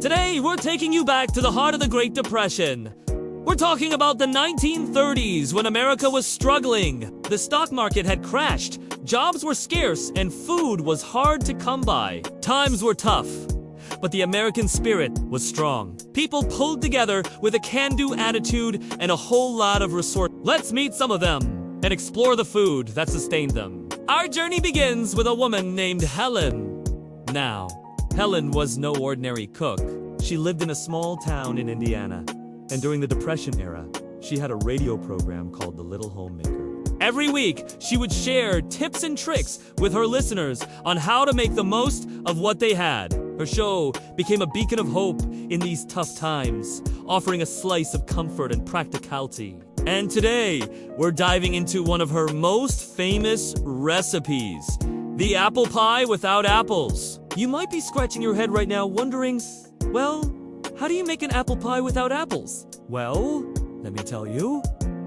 Today, we're taking you back to the heart of the Great Depression. We're talking about the 1930s when America was struggling. The stock market had crashed, jobs were scarce, and food was hard to come by. Times were tough, but the American spirit was strong. People pulled together with a can-do attitude and a whole lot of resources. Let's meet some of them and explore the food that sustained them. Our journey begins with a woman named Helen. Now, Helen was no ordinary cook. She lived in a small town in Indiana. And during the Depression era, she had a radio program called The Little Homemaker. Every week, she would share tips and tricks with her listeners on how to make the most of what they had. Her show became a beacon of hope in these tough times, offering a slice of comfort and practicality. And today, we're diving into one of her most famous recipes, the apple pie without apples. You might be scratching your head right now wondering, well, how do you make an apple pie without apples? Well, let me tell you,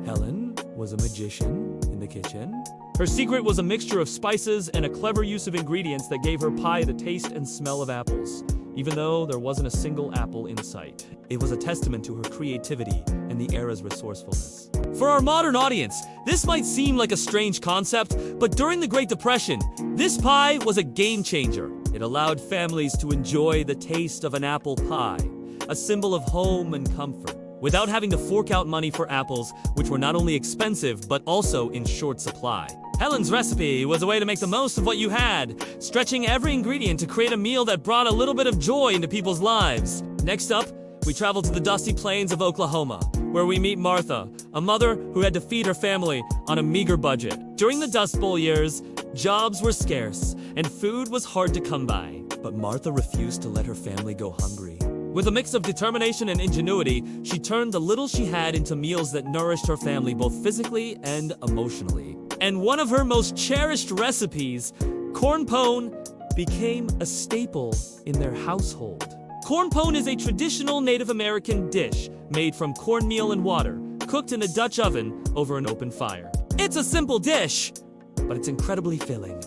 Helen was a magician in the kitchen. Her secret was a mixture of spices and a clever use of ingredients that gave her pie the taste and smell of apples, even though there wasn't a single apple in sight. It was a testament to her creativity and the era's resourcefulness. For our modern audience, this might seem like a strange concept, but during the Great Depression, this pie was a game changer. It allowed families to enjoy the taste of an apple pie, a symbol of home and comfort, without having to fork out money for apples, which were not only expensive, but also in short supply. Helen's recipe was a way to make the most of what you had, stretching every ingredient to create a meal that brought a little bit of joy into people's lives. Next up, we travel to the dusty plains of Oklahoma, where we meet Martha, a mother who had to feed her family on a meager budget. During the Dust Bowl years, jobs were scarce, and food was hard to come by. But Martha refused to let her family go hungry. With a mix of determination and ingenuity, she turned the little she had into meals that nourished her family both physically and emotionally. And one of her most cherished recipes, corn pone, became a staple in their household. Corn pone is a traditional Native American dish made from cornmeal and water, cooked in a Dutch oven over an open fire. It's a simple dish, but it's incredibly filling,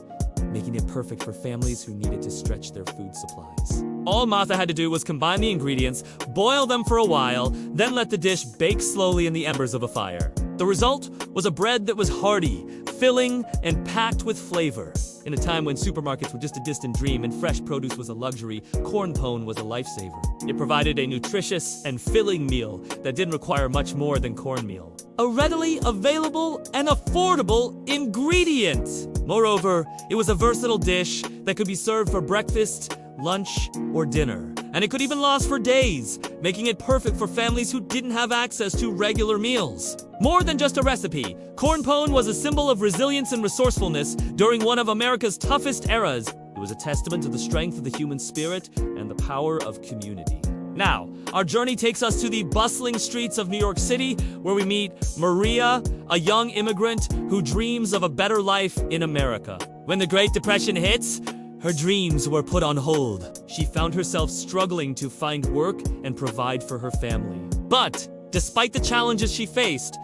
making it perfect for families who needed to stretch their food supplies. All Martha had to do was combine the ingredients, boil them for a while, then let the dish bake slowly in the embers of a fire. The result was a bread that was hearty, filling, and packed with flavor. In a time when supermarkets were just a distant dream and fresh produce was a luxury, corn pone was a lifesaver. It provided a nutritious and filling meal that didn't require much more than cornmeal. A readily available and affordable ingredient. Moreover, it was a versatile dish that could be served for breakfast, lunch, or dinner. And it could even last for days, making it perfect for families who didn't have access to regular meals. More than just a recipe, corn pone was a symbol of resilience and resourcefulness during one of America's toughest eras. It was a testament to the strength of the human spirit and the power of community. Now, our journey takes us to the bustling streets of New York City, where we meet Maria, a young immigrant who dreams of a better life in America. When the Great Depression hits, her dreams were put on hold. She found herself struggling to find work and provide for her family. But, despite the challenges she faced,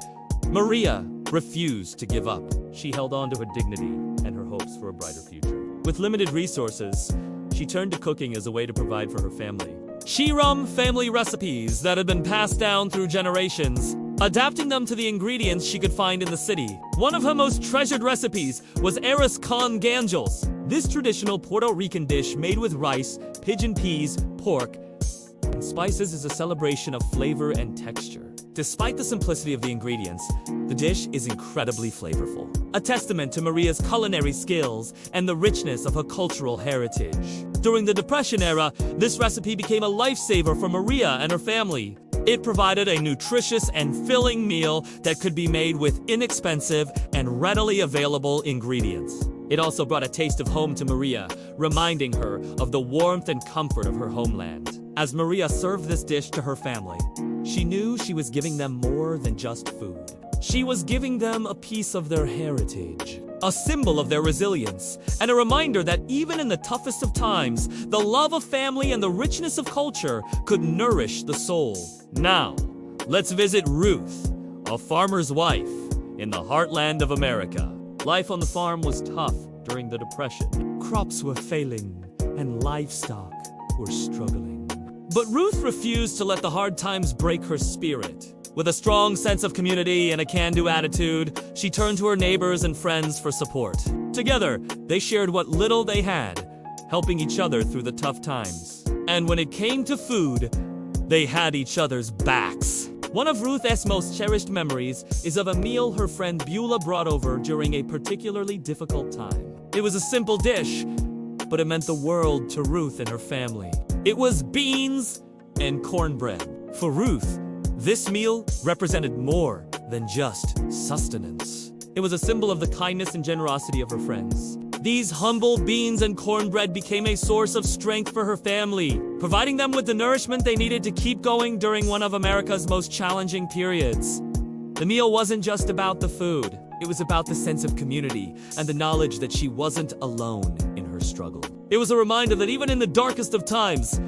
Maria refused to give up. She held on to her dignity and her hopes for a brighter future. With limited resources, she turned to cooking as a way to provide for her family. She rum family recipes that had been passed down through generations, adapting them to the ingredients she could find in the city. One of her most treasured recipes was arroz con ganjos. This traditional Puerto Rican dish made with rice, pigeon peas, pork, and spices is a celebration of flavor and texture. Despite the simplicity of the ingredients, the dish is incredibly flavorful, a testament to Maria's culinary skills and the richness of her cultural heritage. During the Depression era, this recipe became a lifesaver for Maria and her family. It provided a nutritious and filling meal that could be made with inexpensive and readily available ingredients. It also brought a taste of home to Maria, reminding her of the warmth and comfort of her homeland. As Maria served this dish to her family, she knew she was giving them more than just food. She was giving them a piece of their heritage, a symbol of their resilience, and a reminder that even in the toughest of times, the love of family and the richness of culture could nourish the soul. Now, let's visit Ruth, a farmer's wife in the heartland of America. Life on the farm was tough during the Depression. Crops were failing, and livestock were struggling. But Ruth refused to let the hard times break her spirit. With a strong sense of community and a can-do attitude, she turned to her neighbors and friends for support. Together, they shared what little they had, helping each other through the tough times. And when it came to food, they had each other's backs. One of Ruth's most cherished memories is of a meal her friend Beulah brought over during a particularly difficult time. It was a simple dish, but it meant the world to Ruth and her family. It was beans and cornbread. For Ruth, this meal represented more than just sustenance. It was a symbol of the kindness and generosity of her friends. These humble beans and cornbread became a source of strength for her family, providing them with the nourishment they needed to keep going during one of America's most challenging periods. The meal wasn't just about the food. It was about the sense of community and the knowledge that she wasn't alone in her struggle. It was a reminder that even in the darkest of times,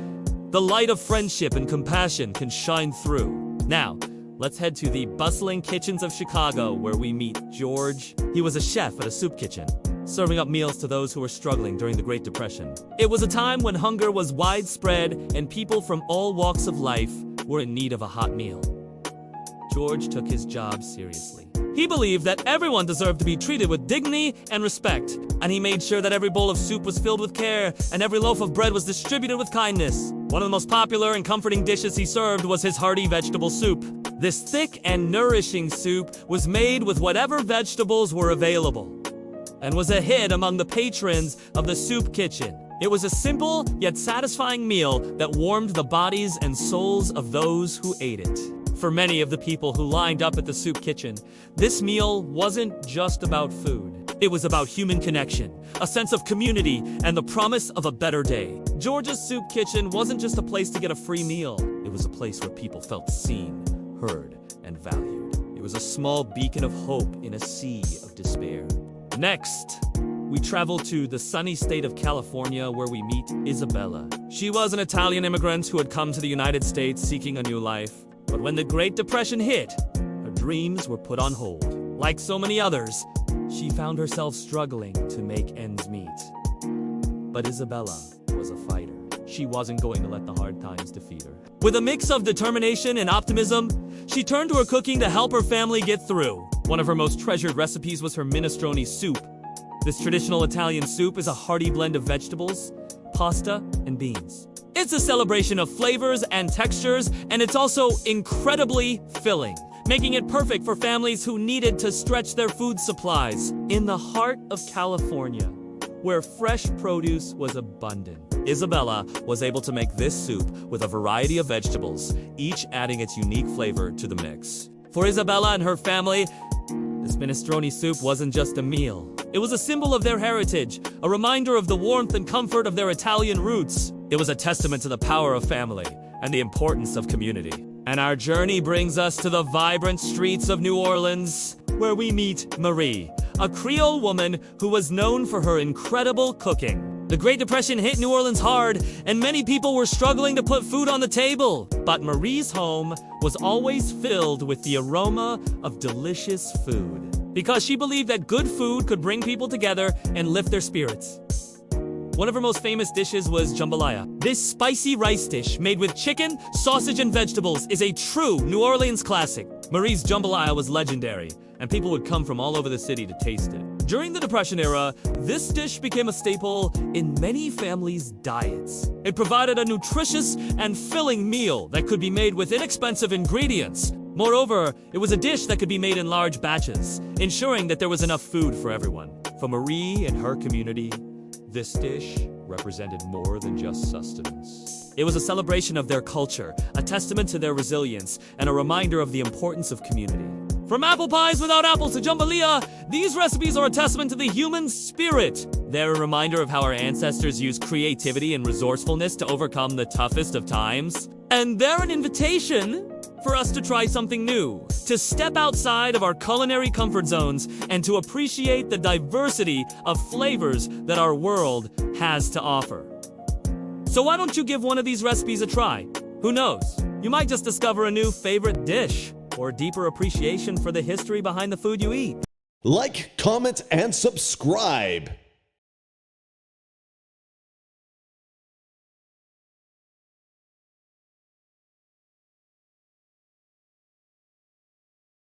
the light of friendship and compassion can shine through. Now, let's head to the bustling kitchens of Chicago where we meet George. He was a chef at a soup kitchen, serving up meals to those who were struggling during the Great Depression. It was a time when hunger was widespread and people from all walks of life were in need of a hot meal. George took his job seriously. He believed that everyone deserved to be treated with dignity and respect, and he made sure that every bowl of soup was filled with care and every loaf of bread was distributed with kindness. One of the most popular and comforting dishes he served was his hearty vegetable soup. This thick and nourishing soup was made with whatever vegetables were available and was a hit among the patrons of the soup kitchen. It was a simple yet satisfying meal that warmed the bodies and souls of those who ate it. For many of the people who lined up at the soup kitchen, this meal wasn't just about food. It was about human connection, a sense of community, and the promise of a better day. George's soup kitchen wasn't just a place to get a free meal. It was a place where people felt seen, heard, and valued. It was a small beacon of hope in a sea of despair. Next, we travel to the sunny state of California where we meet Isabella. She was an Italian immigrant who had come to the United States seeking a new life. But when the Great Depression hit, her dreams were put on hold. Like so many others, she found herself struggling to make ends meet. But Isabella was a fighter. She wasn't going to let the hard times defeat her. With a mix of determination and optimism, she turned to her cooking to help her family get through. One of her most treasured recipes was her minestrone soup. This traditional Italian soup is a hearty blend of vegetables, pasta, and beans. It's a celebration of flavors and textures, and it's also incredibly filling, making it perfect for families who needed to stretch their food supplies. In the heart of California, where fresh produce was abundant, Isabella was able to make this soup with a variety of vegetables, each adding its unique flavor to the mix. For Isabella and her family, this minestrone soup wasn't just a meal. It was a symbol of their heritage, a reminder of the warmth and comfort of their Italian roots. It was a testament to the power of family and the importance of community. And our journey brings us to the vibrant streets of New Orleans, where we meet Marie, a Creole woman who was known for her incredible cooking. The Great Depression hit New Orleans hard, and many people were struggling to put food on the table. But Marie's home was always filled with the aroma of delicious food, because she believed that good food could bring people together and lift their spirits. One of her most famous dishes was jambalaya. This spicy rice dish made with chicken, sausage, and vegetables is a true New Orleans classic. Marie's jambalaya was legendary, and people would come from all over the city to taste it. During the Depression era, this dish became a staple in many families' diets. It provided a nutritious and filling meal that could be made with inexpensive ingredients. Moreover, it was a dish that could be made in large batches, ensuring that there was enough food for everyone. For Marie and her community, this dish represented more than just sustenance. It was a celebration of their culture, a testament to their resilience, and a reminder of the importance of community. From apple pies without apples to jambalaya, these recipes are a testament to the human spirit. They're a reminder of how our ancestors used creativity and resourcefulness to overcome the toughest of times. And they're an invitation for us to try something new, to step outside of our culinary comfort zones, and to appreciate the diversity of flavors that our world has to offer. So why don't you give one of these recipes a try? Who knows? You might just discover a new favorite dish, or a deeper appreciation for the history behind the food you eat. Like, comment, and subscribe.